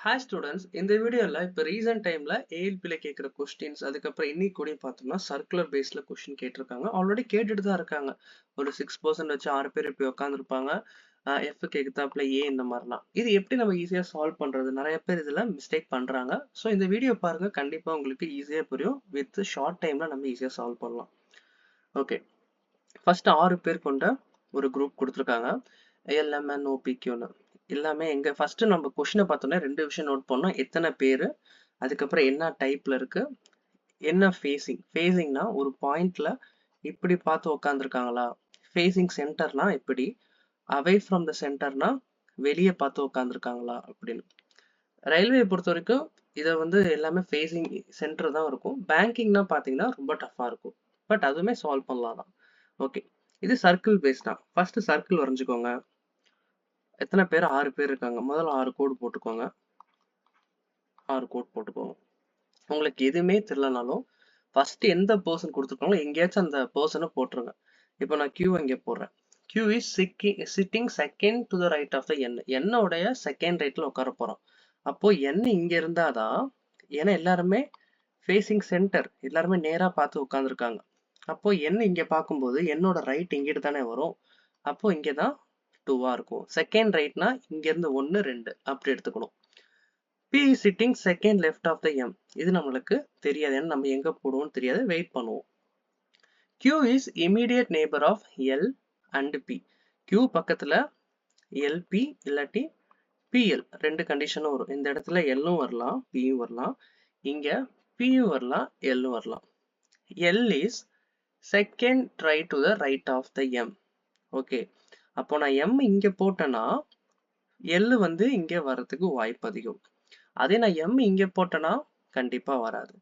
Hi students, இந்த வீடியோல இப்போ ரீசன்ட் டைம்ல ஏஎல்பில கேட்குற கொஸ்டின்ஸ் அதுக்கப்புறம் இன்னைக்கு கூட பார்த்தோம்னா சர்க்குலர் பேஸ்ல கொஸ்டின் கேட்டிருக்காங்க. ஆல்ரெடி கேட்டுட்டு தான் இருக்காங்க. ஒரு 6% வச்சு 6 பேர் இப்படி உட்காந்துருப்பாங்க. எஃப்க்கு எகுத்தாப்புல ஏ இந்த மாதிரிலாம். இது எப்படி நம்ம ஈஸியா சால்வ் பண்றது? நிறைய பேர் இதுல மிஸ்டேக் பண்றாங்க. ஸோ இந்த வீடியோ பாருங்க, கண்டிப்பா உங்களுக்கு ஈஸியா புரியும். வித் ஷார்ட் டைம்ல நம்ம ஈஸியா சால்வ் பண்ணலாம். ஓகே, ஃபர்ஸ்ட் 6 பேர் கொண்ட ஒரு குரூப் கொடுத்துருக்காங்க. எல்எம்என் ஓபிக்யூன்னு எல்லாமே எங்க ஃபர்ஸ்ட் நம்ம கொஸ்டினை பார்த்தோம்னா 2 விஷயம் நோட் பண்ணோம். எத்தனை பேரு, அதுக்கப்புறம் என்ன டைப்ல இருக்கு, என்ன ஃபேஸிங்னா ஒரு பாயிண்ட்ல இப்படி பார்த்து உட்காந்துருக்காங்களா, ஃபேஸிங் சென்டர்னா இப்படி, அவே ஃப்ரம் த சென்டர்னா வெளியே பார்த்து உட்காந்துருக்காங்களா அப்படின்னு. ரயில்வே பொறுத்த வரைக்கும் இதை வந்து எல்லாமே ஃபேஸிங் சென்டர் தான் இருக்கும். பேங்கிங்னா பார்த்தீங்கன்னா ரொம்ப டஃபா இருக்கும். பட் அதுவுமே சால்வ் பண்ணலாம் தான். ஓகே, இது சர்க்கிள் பேஸ் தான். ஃபர்ஸ்ட் சர்க்கிள் வரைஞ்சுக்கோங்க. எத்தனை பேர்? 6 பேர் இருக்காங்க. முதல்ல 6 கோடு போட்டுக்கோங்க. 6 கோட் போட்டுக்கோங்க. உங்களுக்கு எதுவுமே தெரியலனாலும் ஃபர்ஸ்ட் எந்த பர்சன் கொடுத்துருக்காங்களோ எங்கேயாச்சும் அந்த பர்சனை போட்டுருங்க. இப்போ நான் கியூ இங்கே போடுறேன். Q is sitting second to the right of the N. என்னோடைய செகண்ட் ரைட்ல உட்கார போறோம். அப்போ என் இங்க இருந்தாதான், ஏன்னா எல்லாருமே ஃபேஸிங் சென்டர், எல்லாருமே நேரா பார்த்து உட்காந்துருக்காங்க. அப்போ என் இங்க பார்க்கும்போது என்னோட ரைட் இங்கிட்டு தானே வரும். அப்போ இங்கதான் 2வா இருக்கும். செகண்ட் ரைட்னா இங்க இருந்து 1 2 அப்படி எடுத்துக்கணும். P is sitting second left of the M. இது நம்மளுக்கு தெரியாது, ஏன்னா நம்ம எங்க போடுவோம்னு தெரியாது. வெயிட் பண்ணுவோம். Q is immediate neighbor of L and P. Q பக்கத்துல LP இல்லாட்டி PL ரெண்டு கண்டிஷனும் வரும். இந்த இடத்துல Lம் வரலாம், Pயும் வரலாம். இங்க Pயும் வரலாம், Lம் வரலாம். L is second try to the right of the M. Okay, அப்போ நான் M இங்க போட்டேன்னா L வந்து இங்க வர்றதுக்கு வாய்ப்பு அதிகம். அதே நான் எம் இங்க போட்டேன்னா கண்டிப்பா வராது.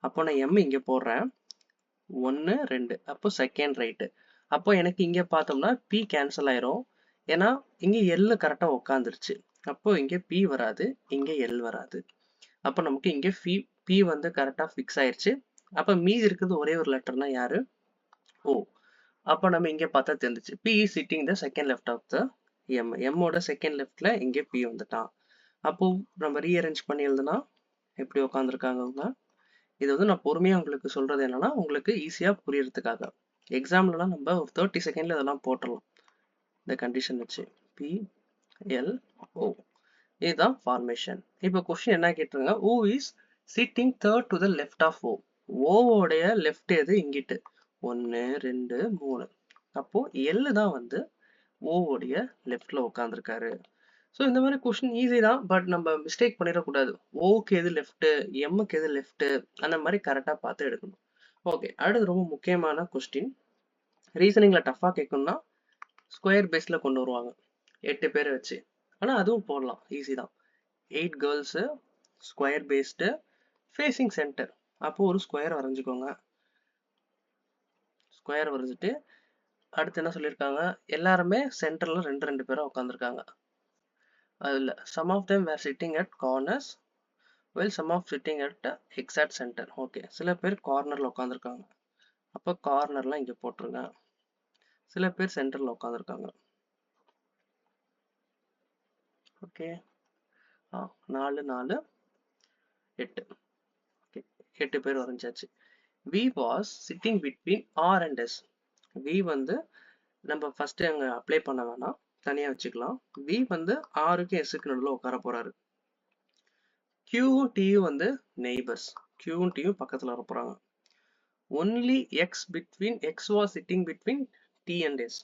அப்போ நான் எம் இங்க போடுறேன். 1 2, அப்போ செகண்ட் ரைட்டு. அப்போ எனக்கு இங்க பார்த்தோம்னா பி கேன்சல் ஆயிரும். ஏன்னா இங்க எல் கரெக்டா உட்காந்துருச்சு. அப்போ இங்க பி வராது, இங்க எல் வராது. அப்போ நமக்கு இங்க பி வந்து கரெக்டா ஃபிக்ஸ் ஆயிருச்சு. அப்போ மீதி இருக்கிறது ஒரே ஒரு லெட்டர்னா யாரு? ஓ. அப்போ நம்ம இங்க பார்த்தா தெரிஞ்சிச்சு. B is sitting the second left of the M. எம்மோட செகண்ட் லெஃப்ட்ல இங்க பி வந்துட்டான். அப்போ நம்ம ரீஅரேஞ்ச் பண்ணி எழுதுனா எப்படி உட்காந்துருக்காங்க அவங்க. இது வந்து நான் பொறுமையா உங்களுக்கு சொல்றது என்னன்னா உங்களுக்கு ஈஸியா புரியறதுக்காக. எக்ஸாம்லலாம் நம்ம ஒரு 30 செகண்ட்ல இதெல்லாம் போட்டுடலாம் இந்த கண்டிஷன் வச்சு. பி எல் ஓ, இதுதான் ஃபார்மேஷன். இப்போ கொஸ்டின் என்ன கேட்டிருங்க? O is sitting third to the left of O. ஓவோடைய லெஃப்ட் எது? இங்கிட்டு 1 2 3. அப்போ எல் தான் வந்து ஓவோடைய லெஃப்ட்ல உட்காந்துருக்காரு. ஸோ இந்த மாதிரி கொஸ்டின் ஈஸி தான், பட் நம்ம மிஸ்டேக் பண்ணிடக்கூடாது. ஓக்கு எது லெஃப்ட், எம்முக்கு எது லெஃப்ட், அந்த மாதிரி கரெக்டாக பார்த்து எடுக்கணும். ஓகே, அடுத்து ரொம்ப முக்கியமான கொஸ்டின். ரீசனிங்ல டஃபா கேட்கணும்னா ஸ்கொயர் பேஸ்ல கொண்டு வருவாங்க 8 பேரை வச்சு. ஆனால் அதுவும் போடலாம், ஈஸி தான். 8 girls, square based, facing centre. அப்போ ஒரு ஸ்கொயர் வரைஞ்சிக்கோங்க. ஸ்கொயர் வரைஞ்சிட்டு அடுத்து என்ன சொல்லியிருக்காங்க? எல்லாருமே சென்டர்ல 2 பேரா உட்காந்துருக்காங்க. அதில் some of them were sitting at corners while some of sitting at exact center. Okay, சில பேர் கார்னர்ல உட்காந்துருக்காங்க. அப்போ கார்னர்லாம் இங்க போட்டுருங்க. சில பேர் சென்டர்ல உட்காந்துருக்காங்க. ஓகே, 4 4 8. ஓகே, 8 பேர் வரைஞ்சாச்சு. V was sitting between R and S. V வந்து நம்ம ஃபர்ஸ்ட் அங்க அப்ளை பண்ண வேணாம், தனியா வச்சுக்கலாம். V வந்து ஆருக்கு எஸ்க்கு நடுவில் உட்கார போறாரு. Qவும் Tயும் வந்து நெய்பர்ஸ். Qவும் Tயும் பக்கத்துல வர போறாங்க. Only X was sitting between T and S.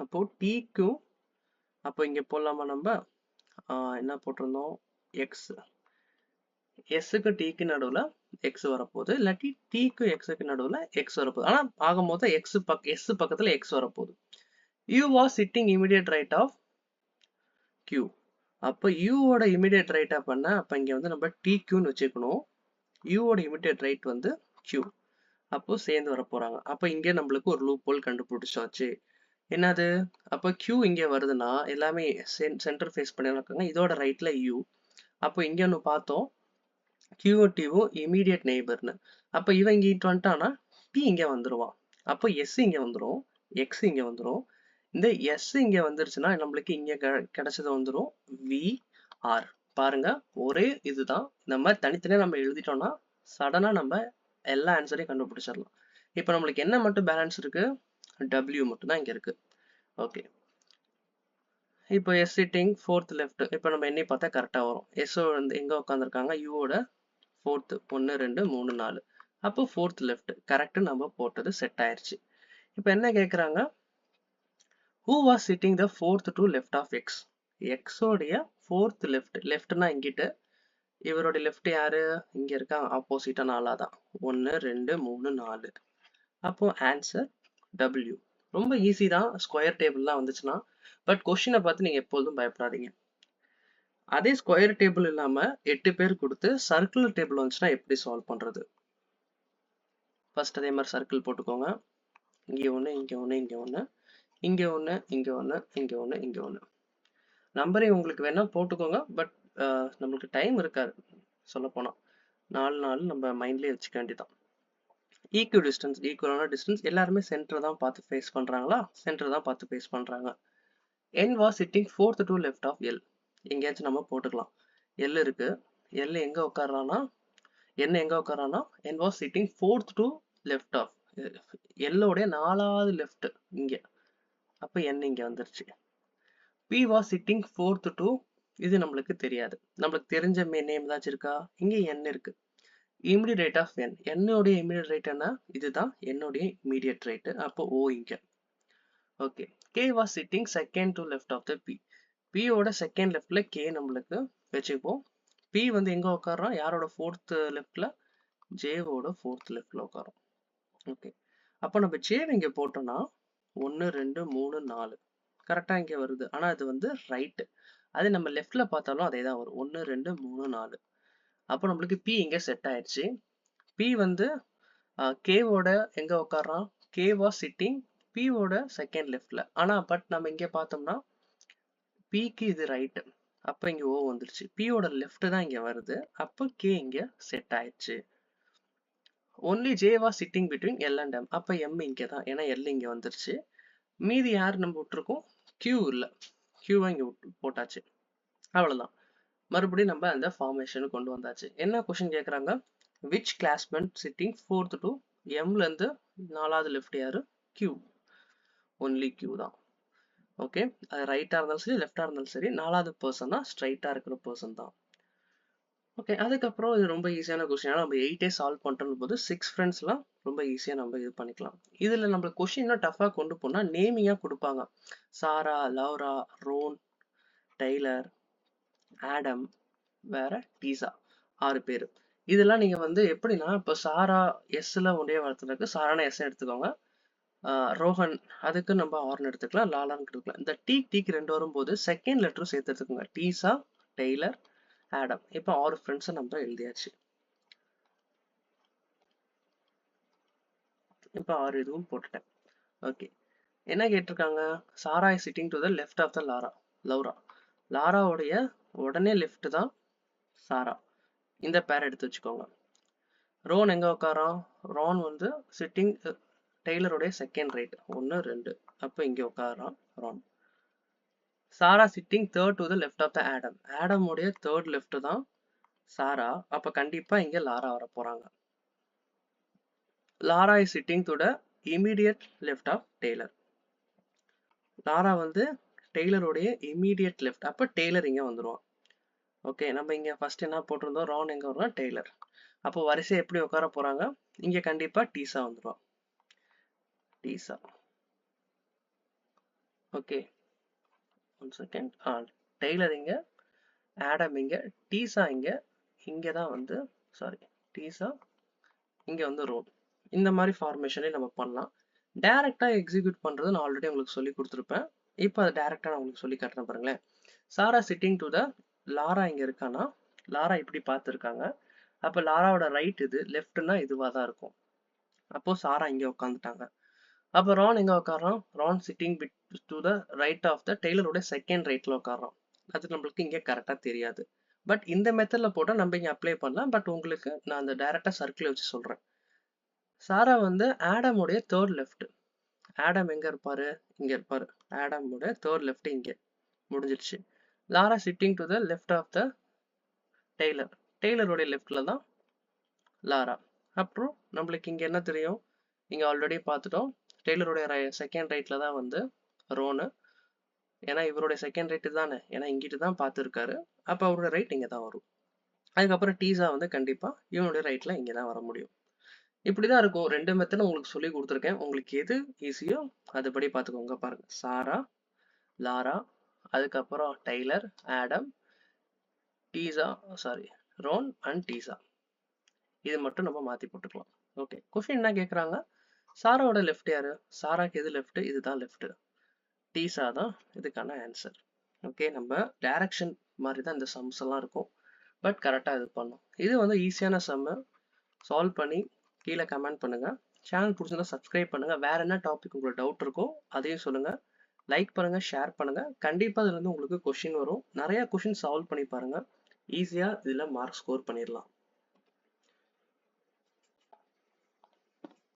அப்போ Tக்கும், அப்போ இங்க போடலாமா நம்ம? என்ன போட்டிருந்தோம்? X. Sக்கு Tக்கு நடுவுல X வரப்போகுது, இல்லாட்டி Tக்கு Xக்கு நடுவுல X வரப்போகுது. ஆனா ஆகும்போது S பக்கத்துல X வரப்போகுது. U was sitting immediate right of Q. அப்போ U ஓட immediate right பண்ண, அப்ப இங்க வந்து நம்ம TQன்னு வச்சுக்கணும். U ஓட immediate right வந்து Q. அப்போ சேர்ந்து வர போறாங்க. அப்போ இங்கே நம்மளுக்கு ஒரு லூப் ஹோல் கண்டுபிடிச்சாச்சு. என்னது? அப்போ Q இங்க வருதுன்னா எல்லாமே சென்டர் ஃபேஸ் பண்ணிருக்காங்க. இதோட ரைட்ல U. அப்போ இங்க ஒன்று பார்த்தோம், Q Tவும் இமீடியட் நெய்பர்னு. அப்போ இவன் இங்கிட்டு வந்துட்டானா T இங்க வந்துருவான். அப்போ S இங்க வந்துடும், X இங்க வந்துடும். இந்த S இங்க வந்துருச்சுன்னா நம்மளுக்கு இங்க கிடைச்சது வந்துடும் VR. பாருங்க ஒரே இதுதான். இந்த மாதிரி தனித்தனியா நம்ம எழுதிட்டோம்னா சடனா நம்ம எல்லா ஆன்சரையும் கண்டுபிடிச்சிடலாம். இப்போ நம்மளுக்கு என்ன மட்டும் பேலன்ஸ் இருக்கு? W மட்டும் தான் இங்க இருக்கு. ஓகே, இப்போ S sitting fourth left. இப்போ நம்ம எண்ணி பார்த்தா கரெக்டா வரும். S வந்து எங்க உட்காந்துருக்காங்க? U ஓட fourth 1 2 3 4. அப்போ fourth left கரெக்ட் நம்ம போட்டது செட் ஆயிருச்சு. இப்போ என்ன கேக்குறாங்க? Who was sitting the fourth to left of X? X உடைய fourth left. leftனா இங்கிட்டு, இவருடைய லெஃப்ட் யாரு? இங்க இருக்காங்க, ஆப்போசிட்டா 4 தான். 1 2 3 4. அப்போ ஆன்சர் W. ரொம்ப ஈஸி தான் ஸ்கொயர் டேபிள்லாம் வந்துச்சுன்னா. பட் கொஸ்டினை பார்த்து நீங்க எப்பொழுதும் பயப்படாதீங்க. அதே ஸ்கொயர் டேபிள் இல்லாம 8 பேர் கொடுத்து சர்க்குலர் டேபிள் வந்துச்சுன்னா எப்படி சால்வ் பண்றது? ஃபர்ஸ்ட் அதே மாதிரி சர்க்கிள் போட்டுக்கோங்க. இங்க ஒண்ணு, இங்க ஒண்ணு, இங்க ஒண்ணு, இங்க ஒண்ணு, இங்க ஒண்ணு, இங்க ஒண்ணு, இங்க ஒண்ணு. நம்பரே உங்களுக்கு வேணா போட்டுக்கோங்க. பட் நம்மளுக்கு டைம் இருக்காது. சொல்ல போனா 4 நம்ம மைண்ட்லயே வச்சுக்க வேண்டியதான். ஈக்குவல் டிஸ்டன்ஸ், ஈக்குவலான டிஸ்டன்ஸ். எல்லாருமே சென்டர் தான் பார்த்து ஃபேஸ் பண்றாங்களா? சென்டர் தான் பார்த்து ஃபேஸ் பண்றாங்க. N was sitting fourth to left of L. எங்கேயாச்சும் நம்ம போட்டுக்கலாம். L இருக்கு. L எங்க உட்கார்றானா? N எங்க உட்கார்றானா? N was sitting fourth to left of. L உடைய 4வது லெஃப்ட் இங்க. அப்ப N இங்க வந்துருச்சு. P was sitting fourth to, இது நம்மளுக்கு தெரியாது. நம்மளுக்கு தெரிஞ்ச நேம் ஏதாச்சும் இருக்கா? இங்க N இருக்கு. immediate rate of N. N உடைய immediate rate என்ன? இதுதான் N உடைய immediate rate. அப்போ O இங்க. Okay, K was sitting second to left of the P. P ஓட செகண்ட் லெஃப்ட்ல K நம்மளுக்கு வச்சுப்போம். P வந்து எங்க உட்கார்றான்? யாரோட ஃபோர்த் லெஃப்ட்ல? J ஓட ஃபோர்த் லெஃப்ட்ல உட்காரும். ஓகே, அப்போ நம்ம J இங்க போட்டோம்னா 1 2 3 4 கரெக்டா இங்க வருது. ஆனா இது வந்து ரைட். அது நம்ம லெஃப்ட்ல பார்த்தாலும் அதே தான் வரும். 1 2 3 4. அப்போ நம்மளுக்கு P இங்க செட் ஆயிடுச்சு. P வந்து K ஓட எங்க உட்கார்றான்? K was sitting P ஓட செகண்ட் லெஃப்ட்ல. ஆனா பட் நம்ம இங்க பார்த்தோம்னா P க்கு இது ரைட். அப்ப இங்க O வந்துருச்சு. P ஓட லெஃப்ட் தான் இங்க வருது. அப்ப K இங்க செட் ஆயிடுச்சு. only J was sitting between L and M. அப்ப M இங்க தான். ஏன்னா L இங்க வந்துருச்சு. மீதி யார் நம்ம விட்டுருக்கோம்? Q இல்ல. Q இங்க போட்டாச்சு. அவ்வளவுதான். மறுபடியும் நம்ம அந்த ஃபார்மேஷன் கொண்டு வந்தாச்சு. என்ன क्वेश्चन கேக்குறாங்க? which classmate sitting fourth to M ல இருந்து 4வது லெஃப்ட் யாரு? Q. only Q தான். ஓகே, அது ரைட்டா இருந்தாலும் சரி லெஃப்டா இருந்தாலும் சரி 4வது பர்சன் தான், ஸ்ட்ரைட்டா இருக்கிற பர்சன் தான். ஓகே, அதுக்கப்புறம் இது ரொம்ப ஈஸியான கொஸ்டின். நம்ம 8 சால்வ் பண்றது போது 6 ஃப்ரெண்ட்ஸ்லாம் ரொம்ப ஈஸியா நம்ம இது பண்ணிக்கலாம். இதுல நம்ம கொஸ்டின் டஃபா கொண்டு போனா நேமிங்கா கொடுப்பாங்க. சாரா, லௌரா, ரோன், டெய்லர், ஆடம், வேற டீசா, 6 பேர். இதெல்லாம் நீங்க வந்து எப்படின்னா, இப்போ சாரா எஸ்ல ஒன்றே வார்த்தை சாரான எஸ் எடுத்துக்கோங்க. ரோஹன் அதுக்கு நம்ம ஆர்னு எடுத்துக்கலாம், லாலான்னு எடுத்துக்கலாம். இந்த டீக்கு 2 வரும்போது செகண்ட் லெட்டரும் சேர்த்து எடுத்துக்கோங்க. டீசா, டெய்லர், ஆடம். இப்போ 6 ஃப்ரெண்ட்ஸை நம்ம எழுதியாச்சு. இப்போ 6 இதுவும் போட்டுட்டேன். ஓகே, என்ன கேட்டிருக்காங்க? Sarah is sitting to the left of the Laura. லாராவுடைய உடனே லெஃப்ட் தான் சாரா. இந்த பேர் எடுத்து வச்சுக்கோங்க. ரோன் எங்க உட்காரான்? ரான் வந்து சிட்டிங் டெய்லருடைய செகண்ட் ரைட் 1 2. அப்போ இங்க உட்காரான் Ron. Sarah sitting third to the left of the Adam. Adam உடைய தேர்ட் லெஃப்ட் தான் சாரா. அப்ப கண்டிப்பா இங்க லாரா வர போறாங்க. Laura is sitting to the immediate left of Taylor. Laura வந்து டெய்லருடைய இமீடியட் லெஃப்ட். அப்ப டெய்லர் இங்க வந்துருவான். ஓகே, நம்ம இங்க ஃபர்ஸ்ட் என்ன போட்டிருந்தோம்? ரான் எங்க வருவான்? டெய்லர். அப்போ வரிசை எப்படி உட்கார போறாங்க? இங்க கண்டிப்பா டீசா வந்துருவான். டீசா. Okay, 1 second. டெய்லர் இங்க, ஆடம் இங்க, டீசா இங்க, இங்க தான் வந்து சாரி டீசா, இங்க வந்து ரோன். இந்த மாதிரி ஃபார்மேஷனே நம்ம பண்ணலாம். டைரக்டா எக்ஸிக்யூட் பண்றது நான் ஆல்ரெடி உங்களுக்கு சொல்லி கொடுத்துருப்பேன். இப்போ அதை டைரக்டா நான் உங்களுக்கு சொல்லி காட்டுறேன் பாருங்களேன். சாரா சிட்டிங் டு த லாரா இங்க இருக்கானா? லாரா இப்படி பார்த்துருக்காங்க. அப்ப லாராவோட ரைட் இது, லெஃப்ட்னா இதுவா தான் இருக்கும். அப்போ சாரா இங்க உட்காந்துட்டாங்க. அப்போ ரான் எங்க உட்காரான்? Ron sitting to the right of the டெய்லரோட செகண்ட் ரைட்ல உட்காரான். அது நம்மளுக்கு இங்க கரெக்டா தெரியாது. பட் இந்த மெத்தட்ல போட்டா நம்ம இங்க அப்ளை பண்ணலாம். பட் உங்களுக்கு நான் அந்த டைரக்டா சர்க்கிள் வச்சு சொல்றேன். சாரா வந்து ஆடம் உடைய தேர்ட் லெஃப்ட். ஆடம் எங்க இருப்பாரு? இங்க இருப்பாரு. ஆடம் உடைய தேர்ட் லெஃப்ட் இங்க முடிஞ்சிருச்சு. Laura sitting to the left of the Taylor. டெய்லருடைய லெஃப்ட்ல தான் லாரா. அப்புறம் நம்மளுக்கு இங்க என்ன தெரியும்? இங்க ஆல்ரெடி பார்த்துட்டோம். டெய்லருடைய செகண்ட் ரைட்ல தான் வந்து ரோனு. ஏன்னா இவருடைய செகண்ட் ரைட்டு தானே. ஏன்னா இங்கிட்டு தான் பார்த்துருக்காரு. அப்ப அவரோட ரைட் இங்க தான் வரும். அதுக்கப்புறம் டீசா வந்து கண்டிப்பா இவனுடைய ரைட்ல இங்க தான் வர முடியும். இப்படிதான் இருக்கும். 2 மெத்தட் உங்களுக்கு சொல்லி கொடுத்துருக்கேன். உங்களுக்கு எது ஈஸியோ அதுபடி பார்த்துக்கோங்க. பாருங்க. சாரா, லாரா, அதுக்கப்புறம் Taylor, Adam, Tessa, sorry Ron and Tessa. இது மட்டும் நம்ம மாத்தி போட்டுக்கலாம். ஓகே. கொஸ்டின் என்ன கேட்குறாங்க? சாராவோட லெஃப்ட் யாரு? சாராக்கு எது லெஃப்ட்? இதுதான் லெஃப்ட். டீசா தான் இதுக்கான ஆன்சர். ஓகே. நம்ம டைரக்ஷன் மாதிரி தான் இந்த சம்ஸ் எல்லாம் இருக்கும். பட் கரெக்டாக இது பண்ணும். இது வந்து ஈஸியான சம்மு. சால்வ் பண்ணி கீழே கமெண்ட் பண்ணுங்க. சேனல் பிடிச்சிருந்தா சப்ஸ்கிரைப் பண்ணுங்க. வேற என்ன டாபிக் உங்களுக்கு டவுட் இருக்கோ அதையும் சொல்லுங்க. லைக் பண்ணுங்க, ஷேர் பண்ணுங்க. கண்டிப்பா இதுல இருந்து உங்களுக்கு கொஸ்டின் வரும். நிறைய கொஸ்டின் சால்வ் பண்ணி பாருங்க. ஈஸியா இதுல மார்க் ஸ்கோர் பண்ணிடலாம்.